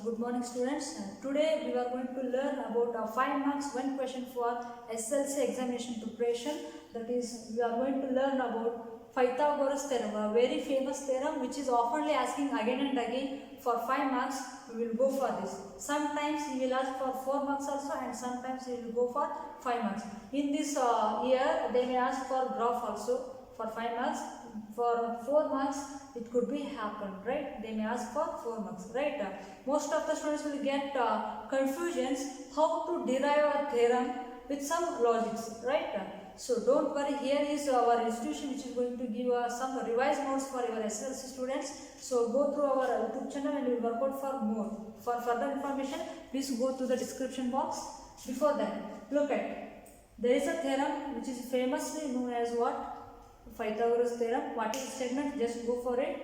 Good morning students. Today we are going to learn about a 5 marks one question for SLC examination preparation. That is, we are going to learn about Pythagoras theorem, a very famous theorem which is oftenly asking again and again. For 5 marks we will go for this. Sometimes he will ask for 4 marks also, and sometimes he will go for 5 marks. In this year they may ask for graph also for 5 marks. For 4 marks it could be happen, right? They may ask for 4 marks, right? Most of the students will get confusions how to derive a theorem with some logics, right? So don't worry, here is our institution which is going to give some revised notes for your SLC students. So go through our YouTube channel and we will work out for more. For further information, please go to the description box. Before that, look at, there is a theorem which is famously known as what? Pythagoras theorem. What is the statement? Just go for it.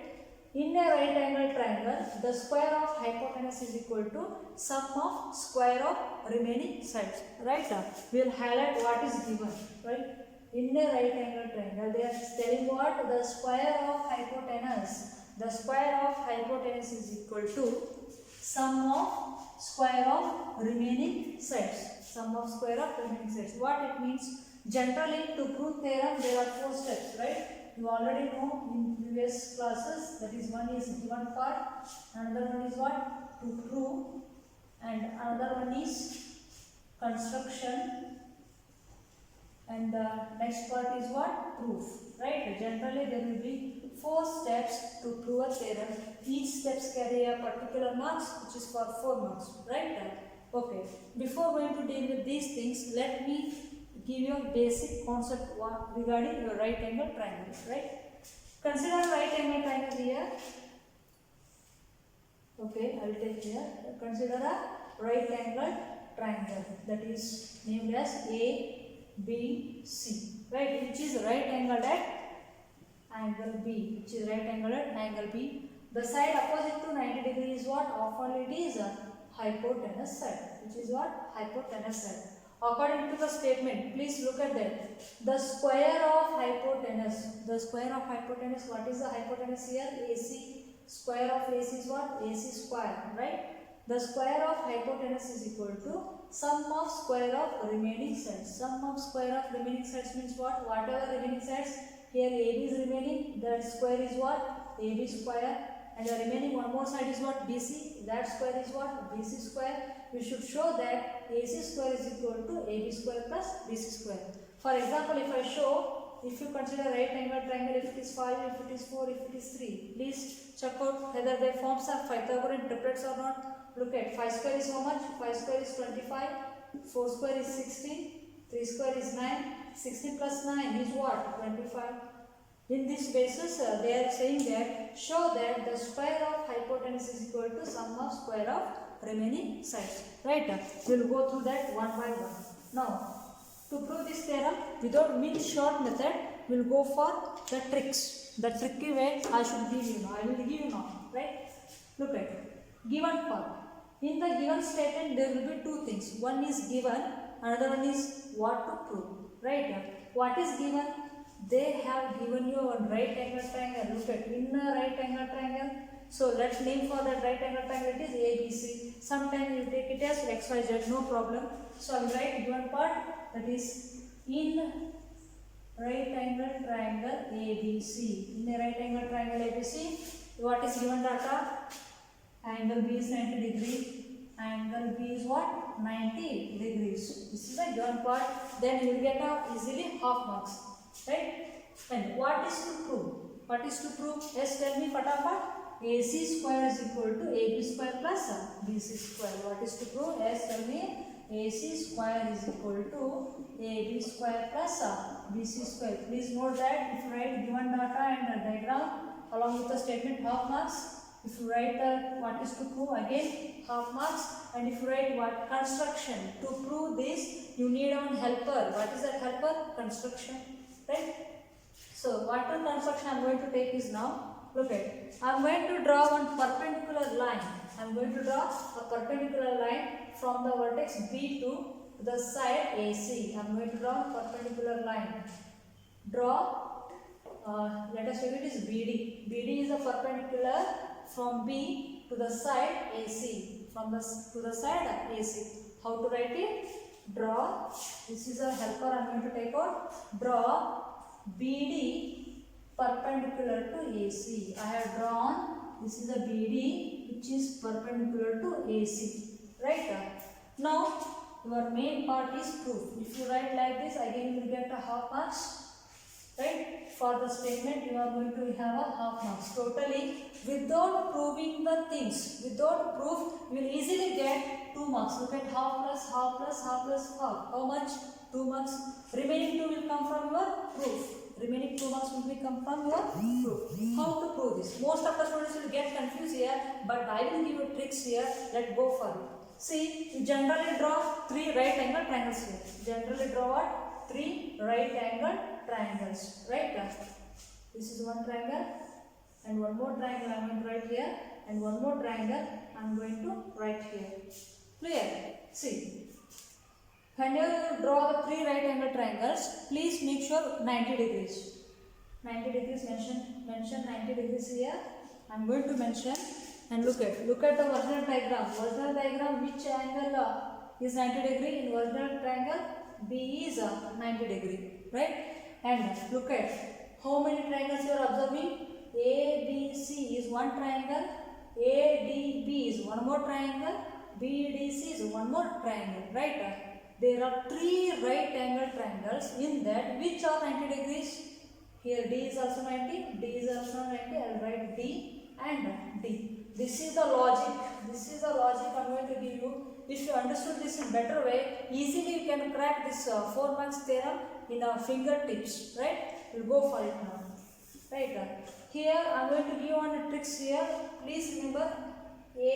In a right angle triangle, the square of hypotenuse is equal to sum of square of remaining sides. Right? We will highlight what is given. Right? In a right angle triangle, they are telling what? The square of hypotenuse. The square of hypotenuse is equal to sum of square of remaining sides. Sum of square of remaining sides. What it means? Generally, to prove theorem, there are 4 steps, right? You already know in previous classes. That is, one is given part, another one is what? To prove, and another one is construction, and the next part is what? Proof, right? Generally, there will be 4 steps to prove a theorem. Each steps carry a particular marks, which is for 4 marks, right? Okay. Before going to deal with these things, let me give you a basic concept regarding your right angle triangle, right? Consider right angle triangle here. Okay, I will take here. Consider a right angle triangle that is named as ABC, right? Which is right angled at angle B, which is right angled at angle B. The side opposite to 90 degrees is what? Often it is a hypotenuse side, which is what? Hypotenuse side. According to the statement, please look at that. The square of hypotenuse. The square of hypotenuse, what is the hypotenuse here? AC. Square of AC is what? AC square, right? The square of hypotenuse is equal to sum of square of remaining sides. Sum of square of remaining sides means what? Whatever remaining sides, here AB is remaining, that square is what? AB square. And the remaining one more side is what? BC. That square is what? BC square. We should show that AC square is equal to AB square plus BC square. For example, if I show, if you consider right angle triangle, if it is 5, if it is 4, if it is 3, please check out whether their forms are Pythagorean triplets or not. Look at 5 square is how much? 5 square is 25, 4 square is 16, 3 square is 9, 16 plus 9 is what? 25. In this basis, they are saying that show that the square of hypotenuse is equal to sum of square of remaining sides. Right? We will go through that one by one. Now, to prove this theorem without short method, we will go for the tricks. The tricky way I should give you now. I will give you now. Right? Look at it. Given part. In the given statement, there will be 2 things. One is given, another one is what to prove. Right? What is given? They have given you a right angle triangle. Look at, in a right angle triangle. So let's name for that right angle triangle, it is ABC. Sometimes you take it as XYZ, no problem. So I will write given part, that is in right angle triangle ABC. In a right angle triangle ABC, what is given data? Angle B is 90 degrees. Angle B is what? 90 degrees. This is the given part. Then you will get easily half marks. Right? And what is to prove? What is to prove? Yes, tell me fatapat. AC square is equal to AB square plus BC square. What is to prove? Yes, tell me. AC square is equal to AB square plus BC square. Please note that if you write given data and diagram along with the statement, half marks. If you write what is to prove, again half marks. And if you write what construction, to prove this you need one helper. What is that helper? Construction. Right? So what construction I am going to take is now, look at it. I am going to draw one perpendicular line. I am going to draw a perpendicular line from the vertex B to the side AC. I am going to draw a perpendicular line. Draw, let us take it is BD. BD is a perpendicular from B to the side AC. from the to the side AC. How to write it? Draw. This is a helper. I am going to take out. Draw BD perpendicular to AC. I have drawn. This is a BD which is perpendicular to AC. Right? Now your main part is proof. If you write like this, again you will get a half marks. Right? For the statement, you are going to have a half marks. Totally, without proving the things, without proof, you will easily get 2 marks. Look at half plus half plus half plus half. How much? 2 marks. Remaining 2 will come from your proof. Remaining 2 marks will come from your proof. How to prove this? Most of the students will get confused here, but I will give you tricks here. Let's go for it. See, you generally draw 3 right angle triangles here. Generally draw what? 3 right angle triangles. Right? This is one triangle, and one more triangle I am going to write here, and one more triangle I am going to write here. Clear? See, whenever you draw the 3 right angle triangles, please make sure 90 degrees. 90 degrees mention 90 degrees here. I am going to mention, and look at the original diagram. Original diagram, which angle is 90 degree? In original triangle, B is 90 degree. Right? And look at how many triangles you are observing. ABC is one triangle, ADB is one more triangle, BDC is one more triangle. Right? There are 3 right angle triangles. In that, which are 90 degrees? Here D is also 90, D is also 90. I will write D and D. This is the logic. This is the logic I am going to give you. If you understood this in better way, easily you can crack this 4 marks theorem in our fingertips. Right? We'll go for it now. Right? Here I am going to give one tricks here. Please remember A,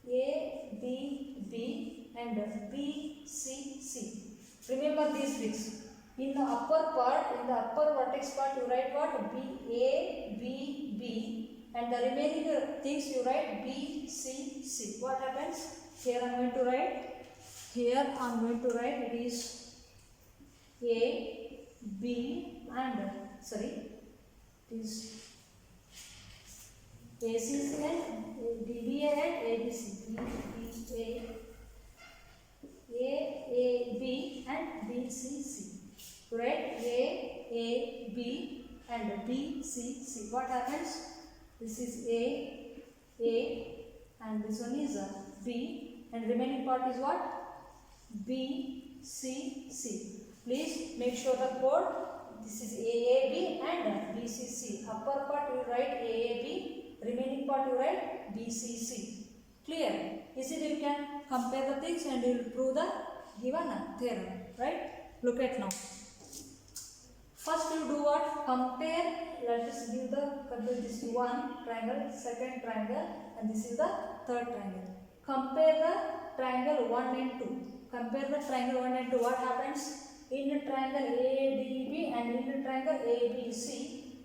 B, B and B, C, C. Remember these tricks. In the upper part, in the upper vertex part, you write what? B, A, B, B, and the remaining things you write B, C, C. What happens? Here I am going to write. Here I am going to write. It is A, B, and sorry. It is ACC and DBA and ABC. B and BCC. Right? A, B and B, C, C. What happens? This is A and this one is B, and remaining part is what? B, C, C. Please make sure the code. This is AAB and BCC. Upper part you write AAB, remaining part you write BCC. Clear? Easily you can compare the things and you will prove the given theorem. Right? Look at now. First you do what? Compare. Let us give this one triangle, second triangle, and this is the third triangle. Compare the triangle 1 and 2. Compare the triangle 1 and 2. What happens? In the triangle ADB and in the triangle ABC,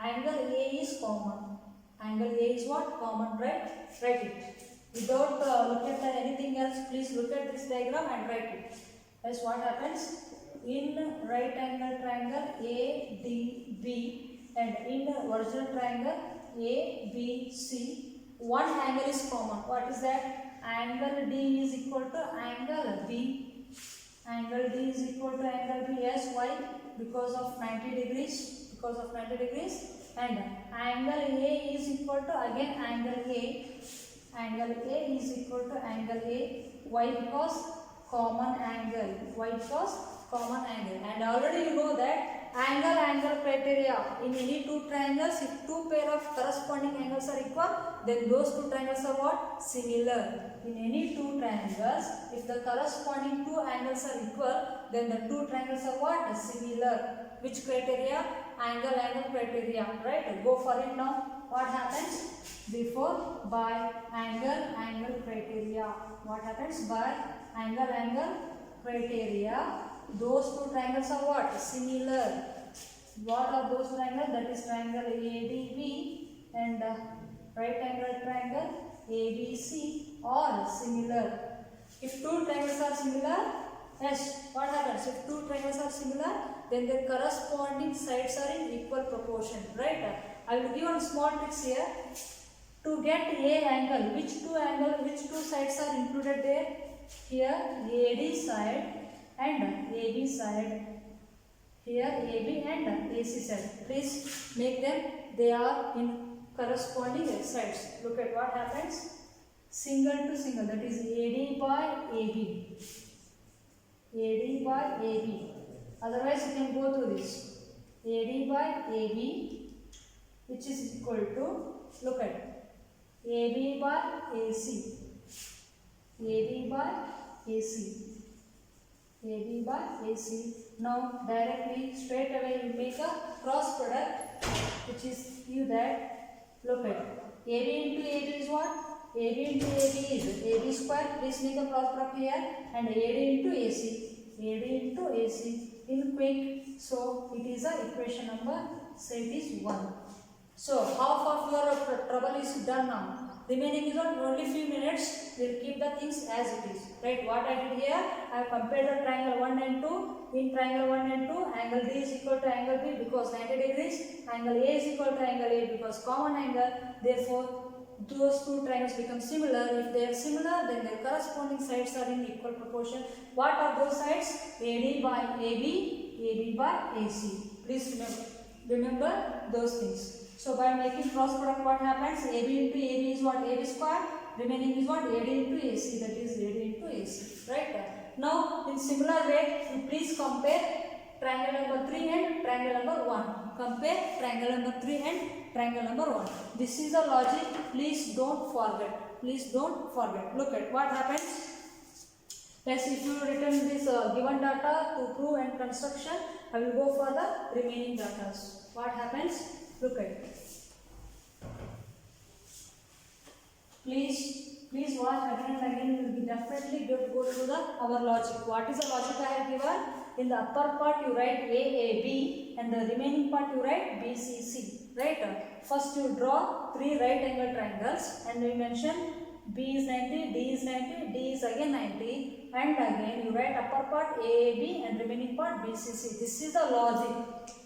angle A is common. Angle A is what? Common, right? Write it. Without look at anything else, please look at this diagram and write it. That's what happens. In right angle triangle ADB and in the original triangle ABC, one angle is common. What is that? Angle D is equal to angle B. Angle D is equal to angle B. Yes, why? Because of 90 degrees. Because of 90 degrees. And angle A is equal to again angle A. Angle A is equal to angle A. Why? Because common angle. Why? Because common angle. And already you know that angle criteria. In any two triangles, if two pair of corresponding angles are equal, then those two triangles are what? Similar. In any two triangles, if the corresponding two angles are equal, then the two triangles are what? Similar. Which criteria? Angle criteria. Right? Go for it now. What happens? Before by angle criteria. What happens? By angle criteria. Those two triangles are what? Similar. What are those triangles? That is triangle ADB and right angle triangle ABC are similar. If two triangles are similar, yes, what happens? If two triangles are similar, then their corresponding sides are in equal proportion. Right? I will give one small tricks here. To get A angle, which two sides are included there? Here AD side and AB side. Here AB and AC side. Please make them, they are in corresponding sides. Look at what happens. Single to single, that is AD by AB. AD by AB. Otherwise you can go through this. AD by AB, which is equal to, look at, AB by AC. AB by AC. AB by AC. Now directly straight away you make a cross product, which is you that, look at, AB into AB is what? AB into AB is AB square. Please make a cross product here, and AD into AC. AD into AC in quick. So it is a equation number, say it is 1. So half of your trouble is done now. Remaining is what? Only few minutes. We'll keep the things as it is. Right? What I did here, I have compared the triangle 1 and 2. In triangle 1 and 2, angle D is equal to angle B because 90 degrees. Angle A is equal to angle A because common angle. Therefore, those two triangles become similar. If they are similar, then their corresponding sides are in equal proportion. What are those sides? AD by AB, AB by AC. Please remember those things. So by making cross product, what happens? AB into AB is what? AB square. Remaining is what? AD into AC. That is AD into AC. Right? Now, in similar way, you please compare triangle number 3 and triangle number 1. Compare triangle number 3 and triangle number 1. This is the logic. Please don't forget. Please don't forget. Look at what happens. Let's, if you return this given data to prove and construction, I will go for the remaining data. What happens? Look at it. Please watch again and again. You will definitely go through our logic. What is the logic I have given? In the upper part you write AAB and the remaining part you write BCC. Right? First you draw 3 right angle triangles and we mention B is 90, D is 90, D is again 90, and again you write upper part AAB and remaining part BCC. This is the logic.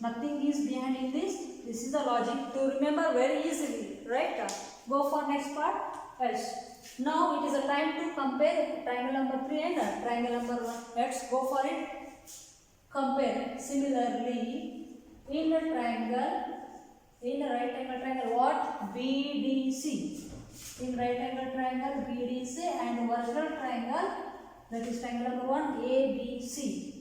Nothing is behind in this. This is the logic to remember very easily. Right? Go for next part. Else. Now it is a time to compare triangle number 3 and triangle number 1. Let's go for it. Compare. Similarly, in a triangle, in a right angle triangle, what? BDC. In right angle triangle BDC and vertical triangle, that is triangle number 1 ABC.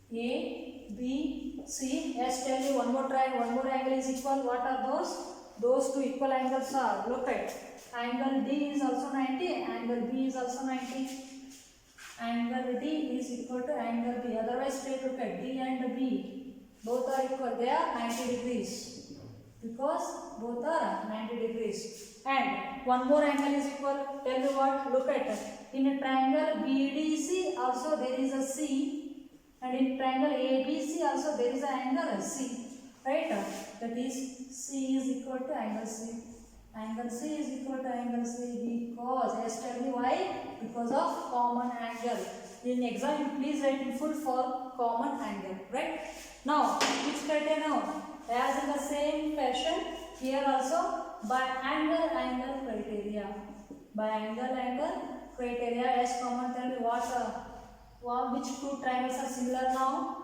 ABC. Yes, tell me one more triangle, one more angle is equal. What are those? Those two equal angles are, look at, angle D is also 90, angle B is also 90. Angle D is equal to angle B. Otherwise, take look at D and B. Both are equal. They are 90 degrees. Because both are 90 degrees. And one more angle is equal. Tell me what? Look at it. In a triangle BDC also there is a C. And in triangle ABC also there is an angle C. Right? That is C is equal to angle C. Angle C is equal to angle C because, yes, tell me why? Because of common angle. In exam, you please write in full for common angle. Right? Now, which criteria now? As in the same fashion, here also by angle criteria. By angle criteria as common. Tell me which two triangles are similar now?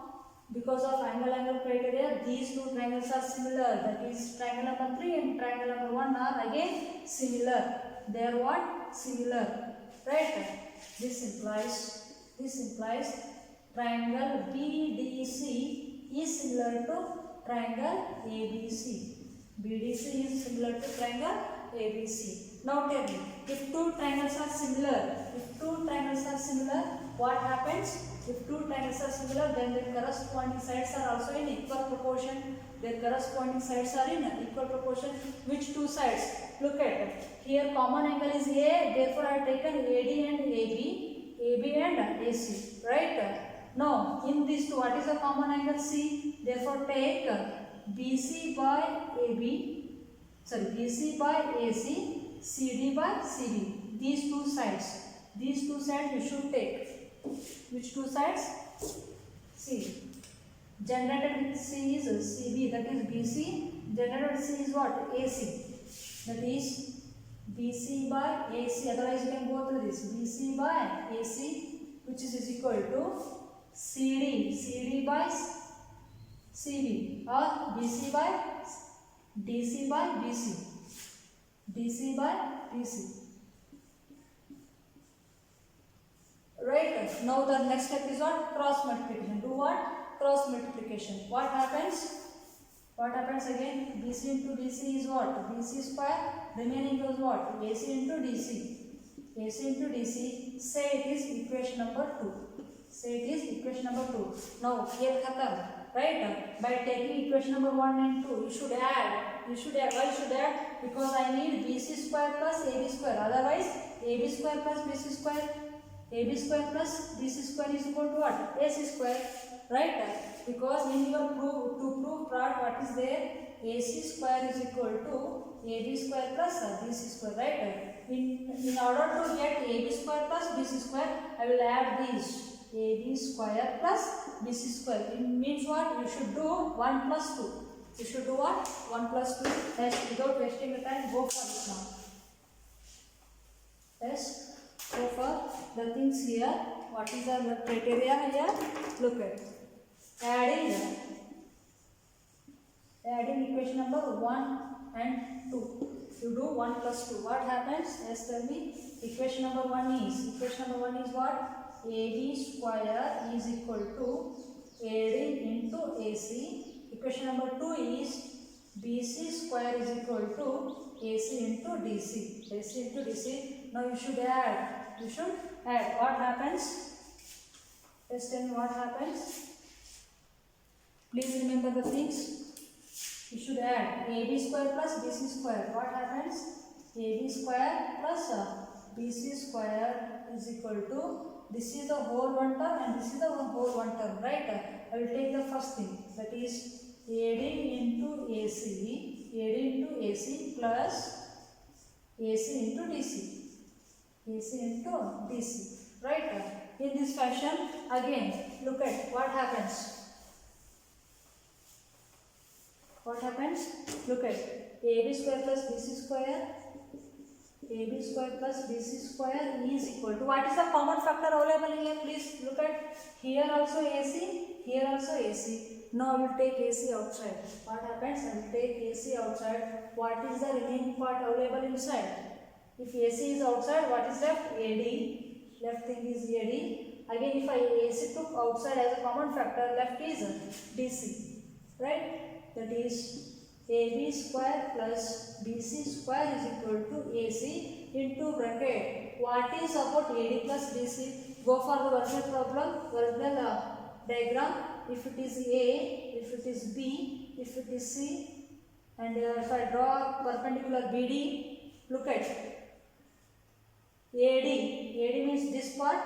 Because of angle criteria, these two triangles are similar. That is triangle number 3 and triangle number 1 are again similar. They are what? Similar. Right? This implies triangle BDC is similar to triangle ABC. BDC is similar to triangle ABC. Now tell me, if two triangles are similar, what happens? If two triangles are similar, then their corresponding sides are also in equal proportion. Which two sides? Look at it. Here common angle is A, therefore I have taken AD and AB and AC. Right? Now, in these two, what is the common angle? C. Therefore, take BC by AC, CD by CB. These two sides you should take. Which two sides? C. Generated with C is CB, that is BC. Generated with C is what? AC. that is BC by AC. Otherwise you can go through this BC by AC, which is equal to CD by CB, or BC by DC by BC by BC. Right. Now the next step is what? Cross multiplication. Do what? Cross multiplication. What happens? What happens again? BC into DC is what? BC square. Remaining is what? AC into DC. AC into DC. Say it is equation number 2. Say it is equation number 2. Now here khatam. Right? By taking equation number 1 and 2, you should add. Why you should add? Because I need BC square plus AB square. Otherwise, AB square plus BC square. AB square plus BC square is equal to what? AC square. Right? Because in your proof part, what is there? AC square is equal to AB square plus BC square. Right? In order to get AB square plus BC square, I will add these. AB square plus BC square. It means what? You should do 1 plus 2. You should do what? 1 plus 2. Yes, without wasting your time, go for this now. Yes, go for the things here. What is the criteria here? Look at adding equation number 1 and 2. You do 1 plus 2. What happens? Yes, tell me. Equation number 1 is what? AB square is equal to AD into AC. Equation number 2 is BC square is equal to AC into DC. AC into DC. Now you should add. What happens? Just tell me what happens. Please remember the things. You should add AB square plus BC square. What happens? AB square plus BC square is equal to, this is the whole one term and this is the whole one term, right? I will take the first thing, that is AD into AC plus AC into DC, right? In this fashion, again, look at what happens. Look at AB square plus BC square. AB square plus BC square is equal to, what is the common factor available here? Please look at, here also AC, here also AC. Now I will take AC outside. What happens? I will take AC outside. What is the remaining part available inside? If AC is outside, what is left? AD. Left thing is AD. Again, if I AC took outside as a common factor, left is DC. Right? That is AB square plus BC square is equal to AC into bracket. What is about AD plus DC? Go for the original diagram. If it is A, if it is B, if it is C, and if I draw perpendicular BD, look at AD means this part,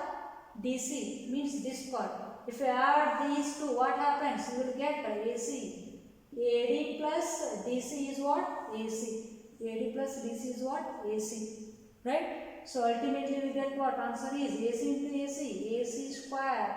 DC means this part. If you add these two, what happens? You will get AC. AD plus DC is what? AC. AD plus DC is what? AC. Right? So ultimately we get what? Answer is AC into AC. AC square.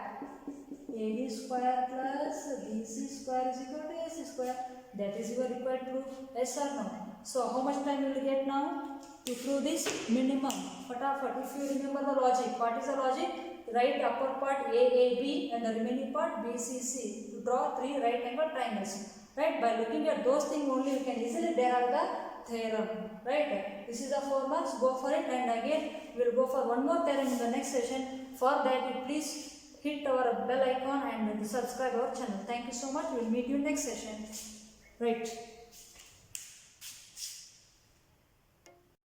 AD square plus BC square is equal to AC square. That is your required proof. Yes or no? So how much time you will get now to prove this? Minimum. Fatafat. If you remember the logic. What is the logic? Write upper part AAB and the remaining part BCC. To draw 3 right angle triangles. Right? By looking at those things only you can easily derive the theorem. Right? This is the 4 marks. Go for it, and again we will go for one more theorem in the next session. For that, you please hit our bell icon and subscribe our channel. Thank you so much. We will meet you next session. Right.